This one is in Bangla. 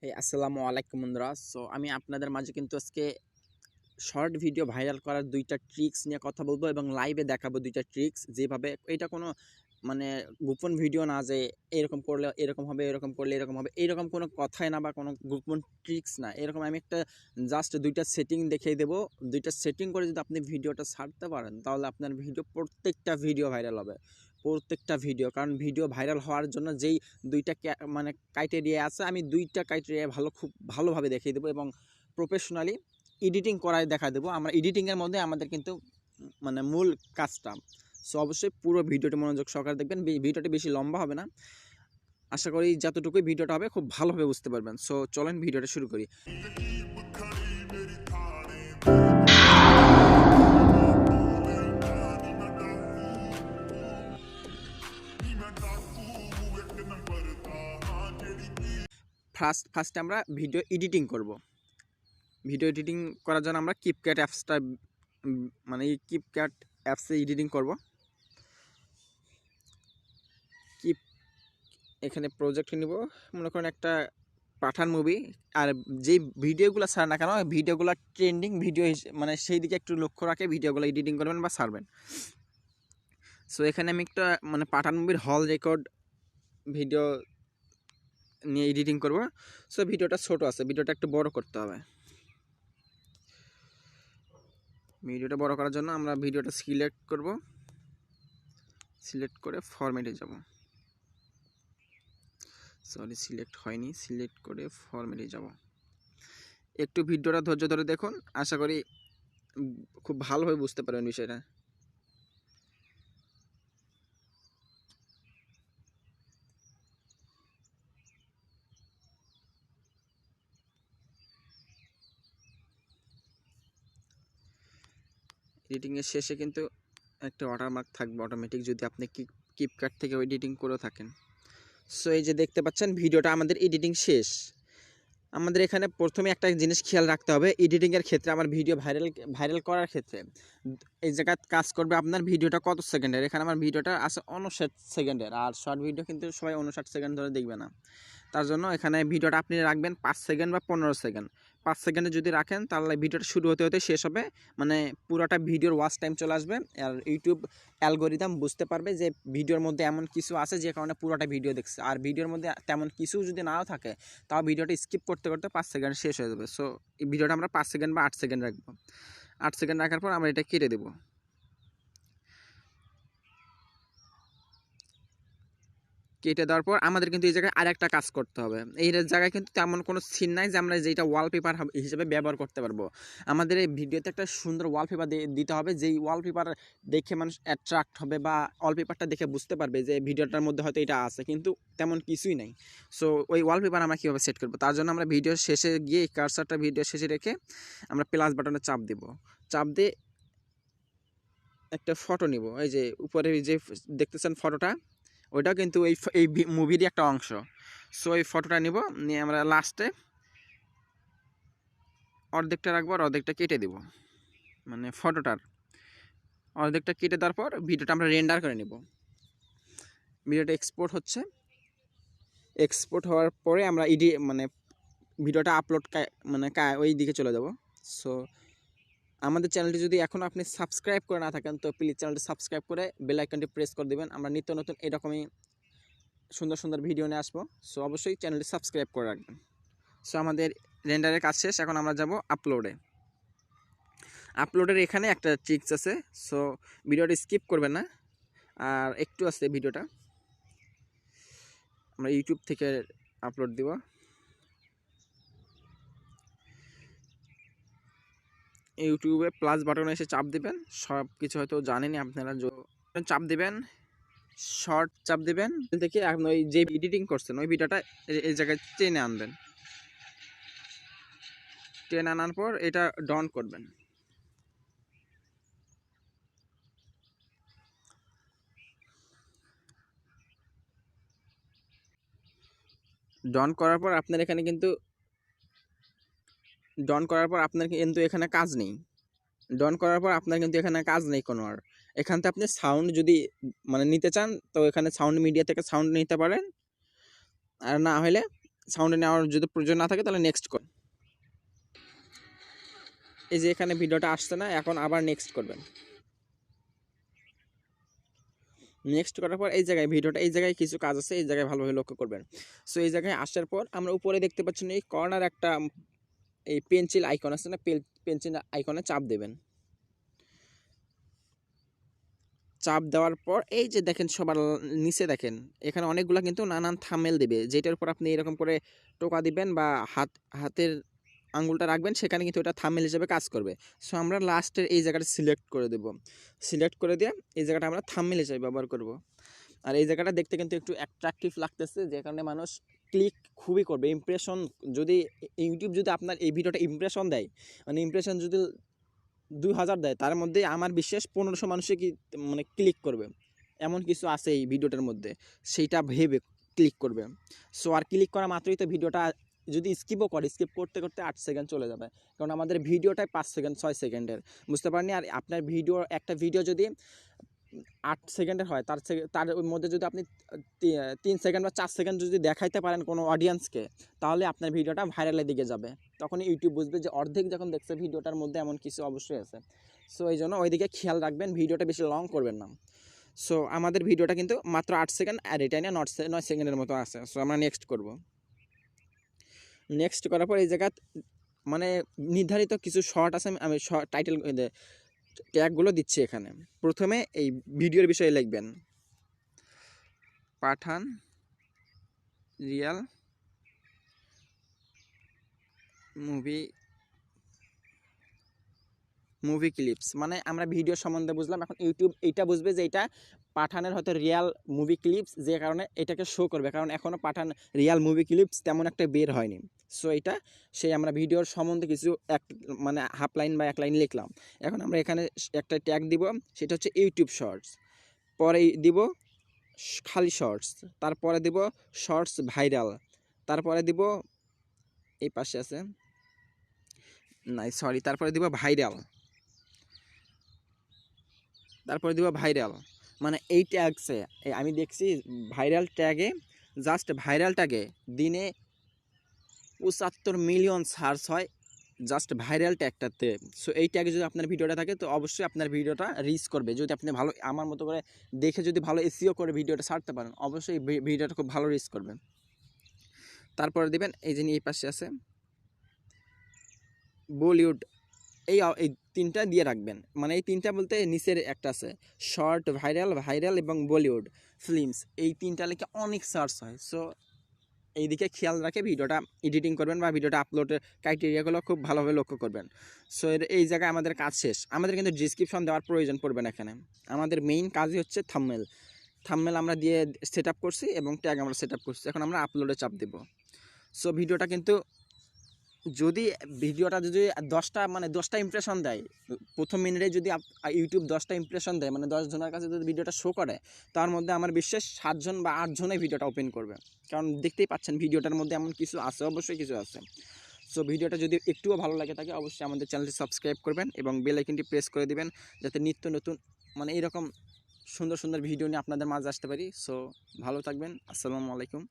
আসসালামু আলাইকুম বন্ধুরা। সো আমি আপনাদের মাঝে কিন্তু আজকে শর্ট ভিডিও ভাইরাল করার ২টা ট্রিক্স নিয়ে কথা বলবো এবং লাইভে দেখাবো ২টা ট্রিক্স। যেভাবে এটা কোনো মানে গোপন ভিডিও না যে এরকম করলে এরকম হবে, এরকম করলে এরকম হবে, এরকম কোনো কথাই না বা কোনো গোপন ট্রিক্স না। এরকম আমি একটা জাস্ট ২টা সেটিং দেখিয়ে দেবো। ২টা সেটিং করে যদি আপনি ভিডিওটা ছাড়তে পারেন তাহলে আপনার প্রত্যেকটা ভিডিও ভাইরাল হবে। প্রত্যেকটা ভিডিও, কারণ ভিডিও ভাইরাল হওয়ার জন্য যেই ২টা মানে ক্রাইটেরিয়া আছে, আমি ২টা ক্রাইটেরিয়া খুব ভালোভাবে দেখিয়ে দেবো এবং প্রফেশনালি এডিটিং করায় দেখা দেবো। আমরা এডিটিংয়ের মধ্যে আমাদের কিন্তু মানে মূল কাজটা। সো অবশ্যই পুরো ভিডিওটি মনোযোগ সহকারে দেখবেন। ভিডিওটি বেশি লম্বা হবে না, আশা করি যতটুকুই ভিডিওটা হবে খুব ভালোভাবে বুঝতে পারবেন। সো চলেন ভিডিওটা শুরু করি। ফার্স্টে আমরা ভিডিও এডিটিং করব। ভিডিও এডিটিং করার জন্য আমরা কিপক্যাট অ্যাপসটা মানে এই কিপক্যাট অ্যাপসে এডিটিং করব। এখানে প্রজেক্ট নিব, মনে করেন একটা পাঠান মুভি। আর যেই ভিডিওগুলো ছাড় না কেন, ভিডিওগুলো ট্রেন্ডিং ভিডিও মানে সেই দিকে একটু লক্ষ্য রাখে ভিডিওগুলো এডিটিং করবেন বা ছাড়বেন। সো এখানে আমি একটা মানে পাঠান মুভির হল রেকর্ড ভিডিও নিয়ে এডিটিং করব। সো ভিডিওটা ছোট আছে, ভিডিওটা একটু বড় করতে হবে। ভিডিওটা বড় করার জন্য আমরা ভিডিওটা সিলেক্ট করব, সিলেক্ট করে ফরম্যাটে যাব। সরি, সিলেক্ট হয়নি, সিলেক্ট করে ফরম্যাটে যাব। একটু ভিডিওটা ধৈর্য ধরে দেখুন, আশা করি খুব ভালোভাবে বুঝতে পারবেন বিষয়টা। এডিটিংয়ের শেষে কিন্তু একটা ওয়াটারমার্ক থাকবে অটোমেটিক, যদি আপনি কিপকাট থেকে এডিটিং করে থাকেন। সো এই যে দেখতে পাচ্ছেন ভিডিওটা আমাদের এডিটিং শেষ। আমাদের এখানে প্রথমে একটা জিনিস খেয়াল রাখতে হবে এডিটিংয়ের ক্ষেত্রে, আমার ভিডিও ভাইরাল করার ক্ষেত্রে এই জায়গায় কাজ করবে আপনার ভিডিওটা কত সেকেন্ডের। এখানে আমার ভিডিওটা আছে 59 সেকেন্ডের, আর শর্ট ভিডিও কিন্তু সবাই 59 সেকেন্ড ধরে দেখবে না। তার জন্য এখানে ভিডিওটা আপনি রাখবেন 5 সেকেন্ড বা 15 সেকেন্ড। 5 সেকেন্ডে যদি রাখেন তাহলে ভিডিওটা শুরু হতে হতে শেষ হবে, মানে পুরোটা ভিডিওর ওয়াচ টাইম চলে আসবে। আর ইউটিউব অ্যালগোরিদম বুঝতে পারবে যে ভিডিওর মধ্যে এমন কিছু আছে যে কারণে পুরোটা ভিডিও দেখছে। আর ভিডিওর মধ্যে তেমন কিছু যদি নাও থাকে তাও ভিডিওটা স্কিপ করতে করতে 5 সেকেন্ড শেষ হয়ে যাবে। সো এই ভিডিওটা আমরা 5 সেকেন্ড বা 8 সেকেন্ড রাখবো। 8 সেকেন্ড রাখার পর আমরা এটা কেটে দেবো। কেটে দেওয়ার পর আমাদের কিন্তু এই জায়গায় আরেকটা কাজ করতে হবে। এই জায়গায় কিন্তু তেমন কোনো সিন নাই যে আমরা যেটা ওয়ালপেপার হিসেবে ব্যবহার করতে পারবো। আমাদের এই ভিডিওতে একটা সুন্দর ওয়ালপেপার দিতে হবে, যেই ওয়ালপেপার দেখে মানুষ অ্যাট্রাক্ট হবে বা ওয়ালপেপারটা দেখে বুঝতে পারবে যে ভিডিওটার মধ্যে হয়তো এটা আছে, কিন্তু তেমন কিছুই নেই। সো ওই ওয়ালপেপার আমরা কীভাবে সেট করবো, তার জন্য আমরা ভিডিওর শেষে গিয়ে কার্সারটা ভিডিও শেষে রেখে আমরা প্লাস বাটনে চাপ দিব। চাপ দিয়ে একটা ফটো নিব। এই যে উপরে যে দেখতেছেন ফটোটা, ওইটাও কিন্তু এই মুভিরই একটা অংশ। সো এই ফটোটা নিব, নিয়ে আমরা লাস্টে অর্ধেকটা রাখবো আর অর্ধেকটা কেটে দেব। মানে ফটোটার অর্ধেকটা কেটে দেওয়ার পর ভিডিওটা আমরা রেন্ডার করে নেব। ভিডিওটা এক্সপোর্ট হচ্ছে, এক্সপোর্ট হওয়ার পরে আমরা মানে ভিডিওটা আপলোড মানে ওই দিকে চলে যাব। সো আমাদের চ্যানেলটি যদি এখনও আপনি সাবস্ক্রাইব করে না থাকেন তো প্লিজ চ্যানেলটি সাবস্ক্রাইব করে বেল আইকনটি প্রেস করে দেবেন। আমরা নিত্য নতুন এরকমই সুন্দর সুন্দর ভিডিও নিয়ে আসবো। সো অবশ্যই চ্যানেলটি সাবস্ক্রাইব করে রাখবেন। সো আমাদের রেন্ডারের কাজ শেষ, এখন আমরা যাব আপলোডে। আপলোডের এখানে একটা ট্রিক্স আছে, সো ভিডিওটা স্কিপ করবেন না। আর একটু আছে ভিডিওটা, আমরা ইউটিউব থেকে আপলোড দিব। ইউটিউবে প্লাস বাটনে এসে চাপ দিবেন। সব কিছু হয়তো জানেনই আপনারা, চাপ দিবেন, শর্ট চাপ দিবেন, দেখে আপনি ওই যে এডিটিং করছেন ওই ভিডিওটা এই জায়গায় টেনে আনবেন। টেনে আনার পর এটা ডাউন করবেন। ডাউন করার পর আপনার এখানে কিন্তু এখানে কাজ নেই। ডাউন করার পর আপনার কিন্তু এখানে কাজ নেই কোনো। আর এখান থেকে আপনি সাউন্ড যদি মানে নিতে চান তো এখানে সাউন্ড মিডিয়া থেকে সাউন্ড নিতে পারেন, আর না হলে সাউন্ডে নেওয়ার যদি প্রয়োজন না থাকে তাহলে নেক্সট কর। এই যে এখানে ভিডিওটা আসছে না, এখন আবার নেক্সট করবেন। নেক্সট করার পর এই জায়গায় ভিডিওটা, এই জায়গায় কিছু কাজ আছে, এই জায়গায় ভালোভাবে লক্ষ্য করবেন। সো এই জায়গায় আসার পর আমরা উপরে দেখতে পাচ্ছেন এই কর্নার একটা এই পেন্সিল আইকন আছে না, পেন্সিল আইকনে চাপ দেবেন। চাপ দেওয়ার পর এই যে দেখেন সবার নিচে দেখেন এখানে অনেকগুলো কিন্তু নানান থাম্বনেল দেবে, যেটার উপর আপনি এরকম করে টোকা দিবেন বা হাতের আঙ্গুলটা রাখবেন, সেখানে কিন্তু এটা থাম্বনেল হিসেবে কাজ করবে। সো আমরা লাস্টের এই জায়গাটা সিলেক্ট করে দেব। সিলেক্ট করে দিয়ে এই জায়গাটা আমরা থাম্বনেল হিসেবে ব্যবহার করব। আর এই জায়গাটা দেখতে কিন্তু একটু অ্যাট্রাকটিভ লাগতেছে, যে কারণে মানুষ ক্লিক খুবই করবে। ইমপ্রেশন যদি ইউটিউব যদি আপনার এই ভিডিওটা ইমপ্রেশন দেয়, মানে ইমপ্রেশন যদি 2000 দেয়, তার মধ্যে আমার বিশ্বাস 1500 মানুষে কি মানে ক্লিক করবে, এমন কিছু আছে এই ভিডিওটার মধ্যে, সেইটা ভেবে ক্লিক করবে। সো আর ক্লিক করা মাত্রই তো ভিডিওটা যদি স্কিপও করে, স্কিপ করতে করতে 8 সেকেন্ড চলে যাবে, কারণ আমাদের ভিডিওটাই 5 সেকেন্ড 6 সেকেন্ডের, বুঝতে পারেননি। আর আপনার ভিডিও একটা ভিডিও যদি 8 সেকেন্ডের হয়, তার মধ্যে যদি আপনি 3 সেকেন্ড বা 4 সেকেন্ড যদি দেখাইতে পারেন কোনো অডিয়েন্সকে, তাহলে আপনার ভিডিওটা ভাইরালের দিকে যাবে। তখন ইউটিউব বুঝবে যে অর্ধেক যখন দেখছে ভিডিওটার মধ্যে এমন কিছু অবশ্যই আছে। সো এই জন্য ওইদিকে খেয়াল রাখবেন, ভিডিওটা বেশি লং করবেন না। সো আমাদের ভিডিওটা কিন্তু মাত্র 8 সেকেন্ড, আর এটা নিয়ে 9 সেকেন্ডের মতো আছে। সো আমরা নেক্সট করব। নেক্সট করার পর এই জায়গা মানে নির্ধারিত কিছু শর্ট আছে, আমি টাইটেল ট্যাগগুলো দিচ্ছি এখানে। প্রথমে এই ভিডিওর বিষয়ে লিখবেন পাঠান রিয়াল মুভি ক্লিপস, মানে আমরা ভিডিও সম্বন্ধে বুঝলাম, এখন ইউটিউব এইটা বুঝবে যে এটা পাঠানের হয়তো রিয়াল মুভি ক্লিপস, যে কারণে এটাকে শো করবে, কারণ এখনও পাঠান রিয়াল মুভি ক্লিপস তেমন একটা বের হয়নি। সো এটা সেই আমরা ভিডিওর সম্বন্ধে কিছু মানে হাফ লাইন বা 1 লাইন লিখলাম। এখন আমরা এখানে একটা ট্যাগ দিব, সেটা হচ্ছে ইউটিউব শর্টস, পরে দিব খালি শর্টস, তারপরে দিব শর্টস ভাইরাল, তারপরে দিব এই পাশে আছে তারপরে দিব ভাইরাল, তারপরে দিব ভাইরাল। মানে এই ট্যাগসে আমি দেখছি ভাইরাল ট্যাগে, জাস্ট ভাইরাল ট্যাগে দিনে 75 মিলিয়ন সার্চ হয় জাস্ট ভাইরাল ট্যাগটাতে। সো এই ট্যাগে যদি আপনার ভিডিওটা থাকে, তো অবশ্যই আপনার ভিডিওটা রিচ করবে। যদি আপনি ভালো আমার মতো করে দেখে যদি ভালো এসইও করে ভিডিওটা ছাড়তে পারেন, অবশ্যই ভিডিওটা খুব ভালো রিচ করবে। তারপরে দেবেন এই যে এই পাশে আছে বলিউড, এই 3টা দিয়ে রাখবেন। মানে এই 3টা বলতে নিচের একটা আছে শর্ট ভাইরাল এবং বলিউড ফিল্মস, এই 3টা লিখে অনেক সার্চ হয়। সো এইদিকে খেয়াল রাখে ভিডিওটা এডিটিং করবেন বা ভিডিওটা আপলোডের ক্রাইটেরিয়াগুলো খুব ভালোভাবে লক্ষ্য করবেন। সো এই জায়গায় আমাদের কাজ শেষ। আমাদের কিন্তু ডিসক্রিপশন দেওয়ার প্রয়োজন পড়বে না এখানে। আমাদের মেইন কাজই হচ্ছে থাম্বনেল আমরা দিয়ে সেট আপ করছি এবং ট্যাগ আমরা সেট আপ করছি। এখন আমরা আপলোডে চাপ দেব। সো ভিডিওটা কিন্তু যদি 10টা ইমপ্রেশন দেয়, প্রথম মিনিটে যদি ইউটিউব 10টা ইমপ্রেশন দেয়, মানে 10 জনের কাছে যদি ভিডিওটা শো করে, তার মধ্যে আমার বিশ্বাস 7 জন বা 8 জনে ভিডিওটা ওপেন করবে, কারণ দেখতেই পাচ্ছেন ভিডিওটার মধ্যে এমন কিছু আছে, অবশ্যই কিছু আছে। সো ভিডিওটা যদি একটুও ভালো লাগে থাকে, অবশ্যই আমাদের চ্যানেলটি সাবস্ক্রাইব করবেন এবং বেল আইকনটি প্রেস করে দিবেন, যাতে নিত্য নতুন মানে এইরকম সুন্দর সুন্দর ভিডিও নিয়ে আপনাদের মাঝে আসতে পারি। সো ভালো থাকবেন, আসসালামু আলাইকুম।